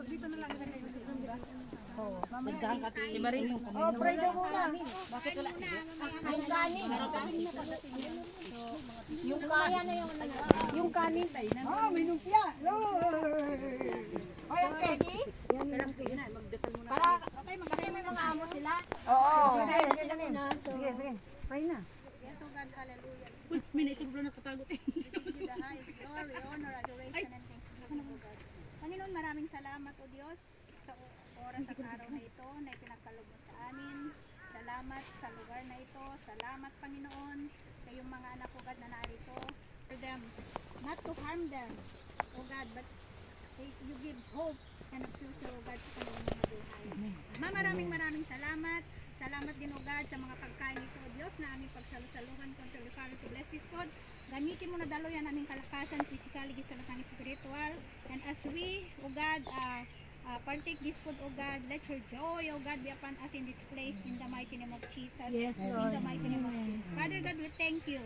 Dito na lang kayo. Nagdahan ka tayo. Pray daw muna. Bakit wala sige? Yung kanin. Yung kanin. May lumpia. Ay, okay. Okay, magkasama may mga amo sila. Oo. Sige. Pray na. Yes, oh God, hallelujah. May naisip na nakatagot eh. The highest glory, honor, adoration, and thanksgiving, O God. Panginoon, maraming salamat, O Diyos, sa oras at araw na ito na ipinagkaloob mo sa amin. Salamat sa lugar na ito. Salamat, Panginoon, sa iyong mga anak, O God, na narito. For them, not to harm them, O God, but you give hope and a future, O God, sa kanilang mga buhay. Maraming salamat. Salamat din, O God, sa mga pagkain ito, O Diyos, na aming pagsalusaluhan contra the Father to bless this food. Gamitin mo na dalo yan aming kalakasan, physically, gisalatang spiritual. And as we, O God, partake this food, O God, let your joy, O God, be upon us in this place in the mighty name of Jesus. Yes, In the mighty name of Jesus. Father God, we thank you.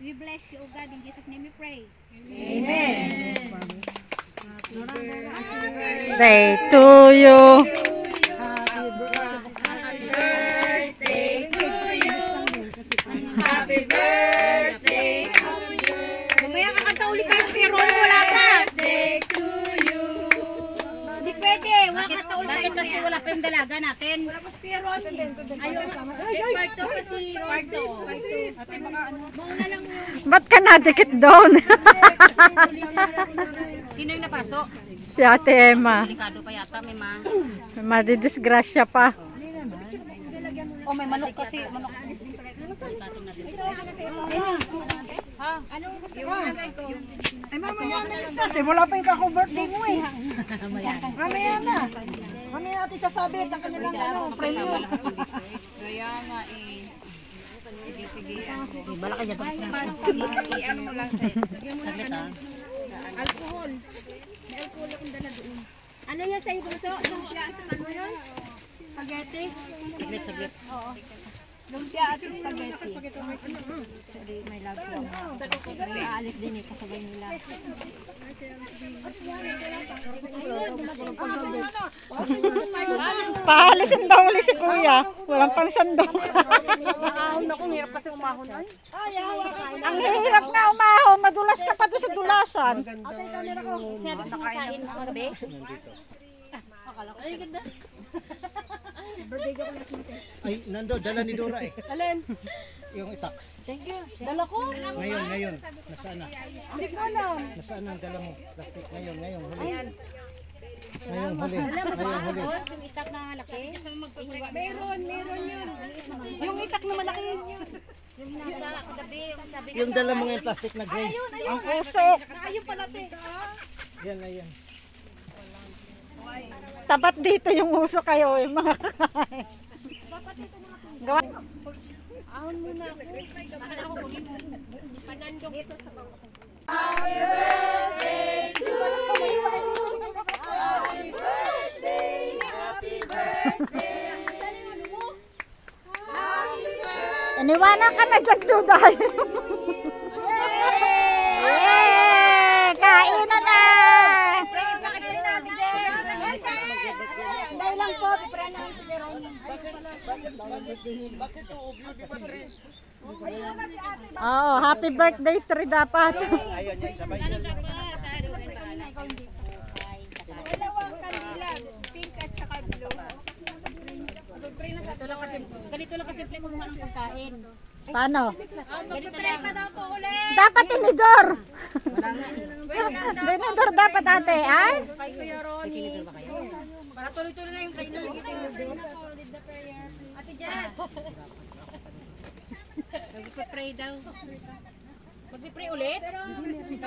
We bless you, O God, in Jesus' name we pray. Amen. Day to you. Happy birthday to you. Mamaya kakanta ulit kayo, pero wala pa. Birthday to you. Hindi pwede, wala kakanta ulit kayo kasi wala pa yung dalaga natin. Wala pa spiro. Ayun. Parto pa si Ronzo. Mauna lang yung... Ba't ka nadikit doon? Sino yung napaso? Si Ate Emma. Delikado pa yata, may ma. Madidisgrasya pa. Oh, may manok kasi. Manok. Ay, mamaya na isa. Wala pa yung kako-birthday mo eh. Mamaya na. Mamaya natin sasabi ang kanilang premium. Kaya nga eh. Sige. Bala ka dyan. Ano mo lang sa'yo. Saglit ah. Alcohol. May alcohol akong dala doon. Ano yan sa'yo, Bunso? Lumpia at ano yun? Spaghetti? Saglit. Oo. Lumpia at spaghetti. Sorry, may love ko. Aalis din eh, kasabay nila. Paalisin daw ulit si Kuya. Walang pangsandok. Umahon ako, hirap kasi umahon. Ay, Ang hirap nga umahon. Madulas ka pa doon sa dulasan. sinabi ko masain mo kagabi? Ay, ganda. Ay, nando, dala ni Dora eh. Alin? Yung itak. Dala ko? Ngayon. Nasaan na? Hindi ko alam. Nasaan ang dala mo? Plastic. Ngayon, huli. Ngayon, huli. Yung itak na malaki. Meron yun. Yung itak na malaki yun. Yung nasa kagabi, yung sabi Yung dala mo ngayon, plastic na gray. Ang usok. ayun pala te. Yan. Tapat dito yung uso kayo eh, mga kakain. Gawa. Ahon muna ako. Bakit ako panandong sa sabaw ako. Iniwanan ka na dyan, Duday. Yay! Kain na na! Dahil lang po, pipra na si Jerome. Oo, happy birthday tree dapat. Ayun, yung sabay. Dalawang kandila, pink at saka blue. Ganito lang kasi kumuha ng pagkain. Paano? Mag-spray pa daw po ulit. Dapat tinidor. Tinidor dapat ate, ay? Kay Kuya Ronnie. Para tuloy-tuloy na yung kainan. Ate Jess. Mag-pray daw. Mag-pray ulit?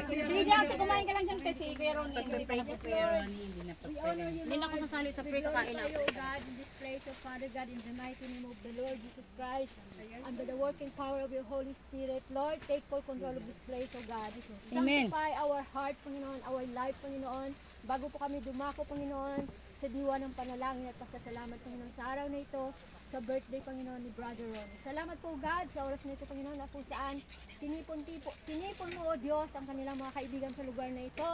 Hindi ate, kumain ka lang dyan kasi Kuya Ronnie. Mag-pray si Kuya Ronnie. Hindi na ako sasali sa pray, kakain O ako. God, in this place, O Father God, in the mighty name of the Lord Jesus Christ, under the working power of your Holy Spirit, Lord, take full control of this place, O God. Amen. Sanctify our heart, Panginoon, our life, Panginoon. Bago po kami dumako, Panginoon, sa diwa ng panalangin at pasasalamat, Panginoon, sa araw na ito, sa birthday, Panginoon, ni Brother Ronnie. Salamat po, God, sa oras na ito, Panginoon, na kung saan tinipon mo, O Diyos, ang kanilang mga kaibigan sa lugar na ito.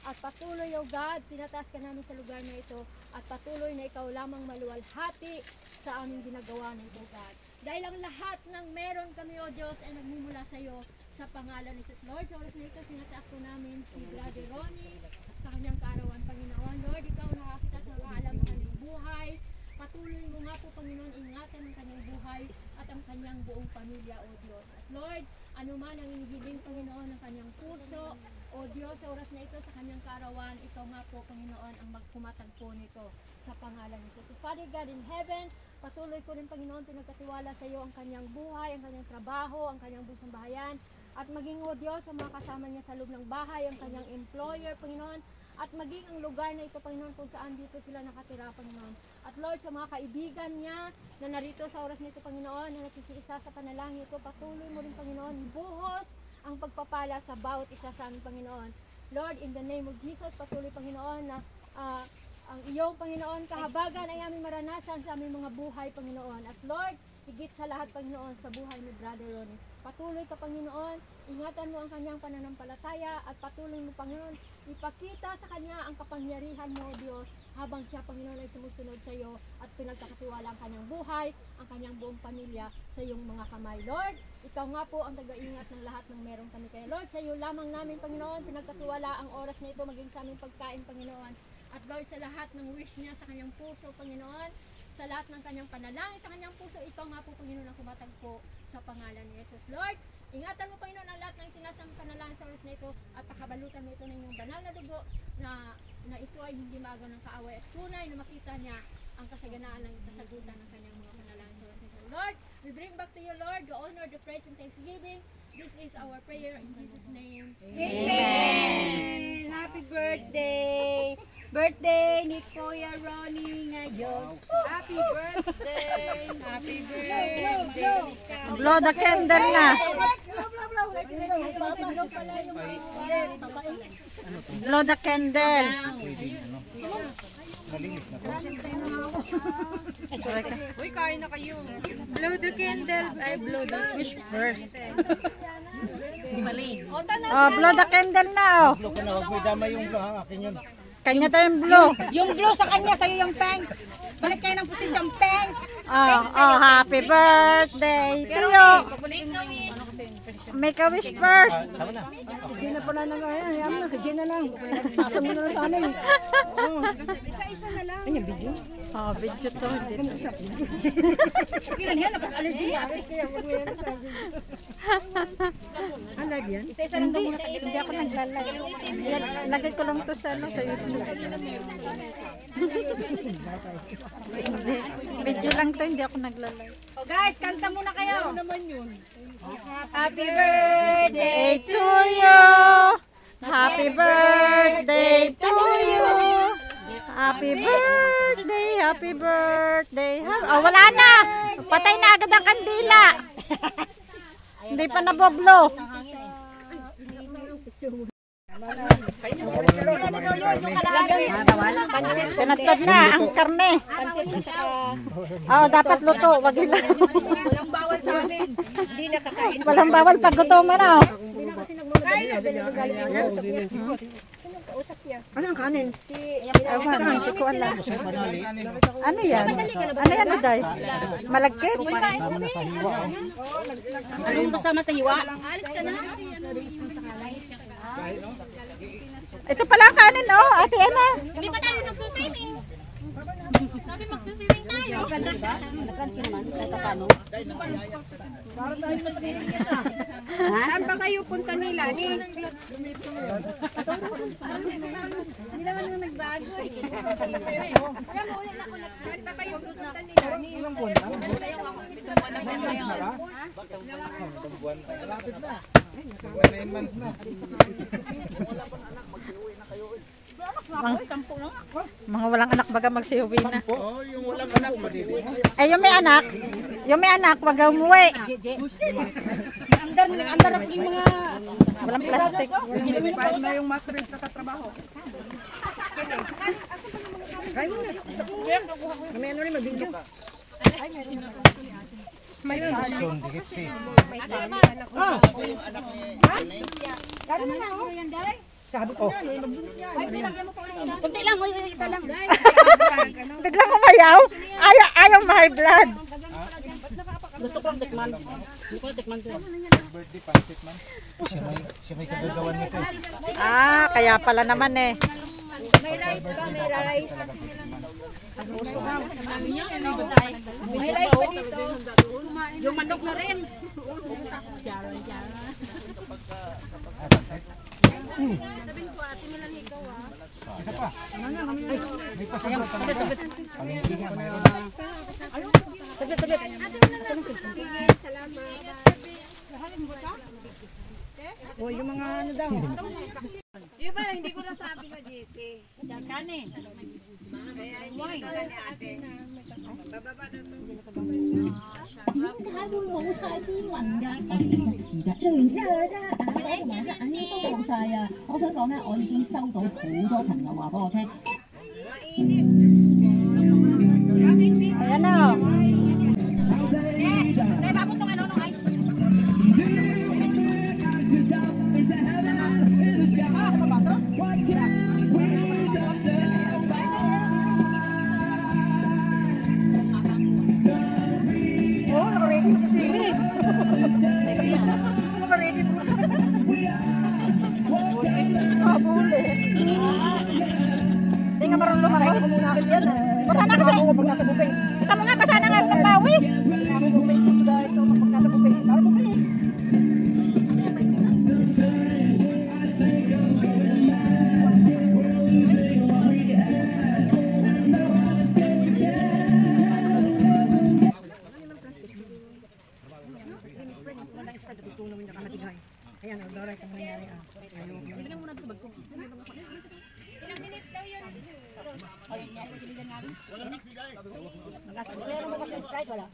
At patuloy, O God, tinataas ka namin sa lugar na ito. At patuloy na ikaw lamang maluwalhati sa aming ginagawa na ito, God. Dahil ang lahat ng meron kami, O Diyos, ay nagmumula sa iyo sa pangalan ni Jesus. Lord, sa oras na ito, tinataas ko namin si Brother Ronnie sa kanyang kaarawan, Panginoon. Lord, ikaw nakakita at nakaalam ng kanyang buhay. Patuloy mo nga po, Panginoon, ingatan ang kanyang buhay at ang kanyang buong pamilya, O Diyos. At Lord, anuman ang inihiling, Panginoon, ng kanyang puso, O Diyos, sa oras na ito, sa kanyang kaarawan, ikaw nga po, Panginoon, ang magpumatagpo nito sa pangalan ni Jesus. Father God in heaven, patuloy ko rin, Panginoon, pinagkatiwala sa iyo ang kanyang buhay, ang kanyang trabaho, ang kanyang busang bahayan, at maging, O Diyos, ang mga kasama niya sa loob ng bahay, ang kanyang employer, Panginoon, at maging ang lugar na ito, Panginoon, kung saan dito sila nakatira, Panginoon. At Lord, sa mga kaibigan niya na narito sa oras nito, Panginoon, na nakikiisa sa panalangin ito, patuloy mo rin, Panginoon, buhos ang pagpapala sa bawat isa sa amin, Panginoon. Lord, in the name of Jesus, patuloy, Panginoon, na ang iyong, Panginoon, kahabagan ay aming maranasan sa aming mga buhay, Panginoon. At Lord, higit sa lahat, Panginoon, sa buhay ni Brother Ronnie. Patuloy ka, Panginoon, ingatan mo ang kanyang pananampalataya at patuloy mo, Panginoon, ipakita sa kanya ang kapangyarihan mo, Diyos, habang siya, Panginoon, ay sumusunod sa iyo at pinagkakatiwala ang kanyang buhay, ang kanyang buong pamilya sa iyong mga kamay. Lord, ikaw nga po ang taga-ingat ng lahat ng meron kami kaya. Lord, sa iyo lamang namin, Panginoon, pinagkatiwala ang oras na ito maging sa aming pagkain, Panginoon. At Lord, sa lahat ng wish niya sa kanyang puso, Panginoon, sa lahat ng kanyang panalangin sa kanyang puso, ikaw nga po, Panginoon, ang kumatagpo sa pangalan ni Jesus. Lord, ingatan mo, Panginoon, ang lahat ng sinasang panalangin sa oras na ito at pakabalutan mo ito ng iyong banal na dugo na ito ay hindi maagaw ng kaaway at tunay na makita niya ang kasaganaan ng kasagutan ng kanyang mga panalangin sa oras na ito. Lord, we bring back to you, Lord, the honor, the praise, and thanksgiving. This is our prayer in Jesus' name. Amen! Happy birthday! Birthday ni Kuya Ronnie ngayon. Happy birthday! Happy birthday! Blow the candle na. Blow the candle. Uy, kain na kayo. Blow the candle. I blow the wish first. Oh, blow the candle na, oh. Blow ka na, huwag mo idamay yung blow, ha? Akin yun. Kanya tayong blow. Yung blue sa kanya, sa'yo yung pink. Balik kayo ng posisyon pink. Oh, happy birthday to you. Make a wish first. Gina pala na nga yan. Yan na, Gina lang. Pasa mo na lang sa amin. Isa-isa na lang. Ay, yung video. Oh, video to. Kailan yan? Napag-allergy yan. Kaya wag mo yan sa video. Live yan? Isa-isa lang daw muna. Hindi ako naglalay. Yan, lagay ko lang to sa YouTube. Hindi, video lang to, hindi ako naglalay. Oh guys, kanta muna kayo. Happy birthday To you. Happy birthday to you. Happy birthday, happy birthday. Oh, wala na. Patay na agad ang kandila. Hindi pa naboblo. Tinatad na ang karne. Oo, dapat luto. Wag hila. Walang bawal sa amin. Hindi nakakain. Walang bawal pag gutoman na. Ano ang kanin? Hindi ko alam. Ano yan? Ano yan, Uday? Malagkit? Anong kasama sa hiwa? Ito pala ang kanin, oh. Ate Emma. Hindi pa tayo nagsusiling. Sabi magsusiling tayo. Saan ba kayo punta nila? Hindi naman nang nagbago eh. Saan ba kayo punta nila? Mga walang anak baga magsiuwi na. Oo, yung walang anak, madili. Eh, yung may anak, wag umuwi. Andar ako yung mga... Walang plastic. Paano na yung mattress na katrabaho? Kaya mo na. Kami ano rin, mag-video. Son, dikit si. Oh! Ha? Kaya mo na, oh. Sabi ko. Kunti lang, isa lang. Biglang umayaw. Ayaw ma-high blood. Gusto ko ang tikman. Gusto ko ang tikman ko. Birthday pancit man. Siya may kagagawan nito. Kaya pala naman eh. May rice ba? May rice. May rice pa dito. Yung manok na rin. Isa pa. May pasabot pa na ba? Palengke nga mayroon. O, yung mga ano daw. Ayan na. Oh, naka-ready mo pipili. Naka-ready mo. Huli. Hindi nga marunong lumaray ko muna agad yan. Basa na kasi. Pag nasa bupay. Basta mo nga, basa na nga ng pawis. Nasa bupay ko dahil ito pag nasa bupay. Para bupay. Ayan, doray ka mangyari. Ilang minutes daw yun? Meron bukas na Sprite, wala?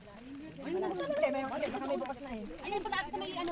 Wala. Saan may bukas na eh? Ayun, pag sa may ano,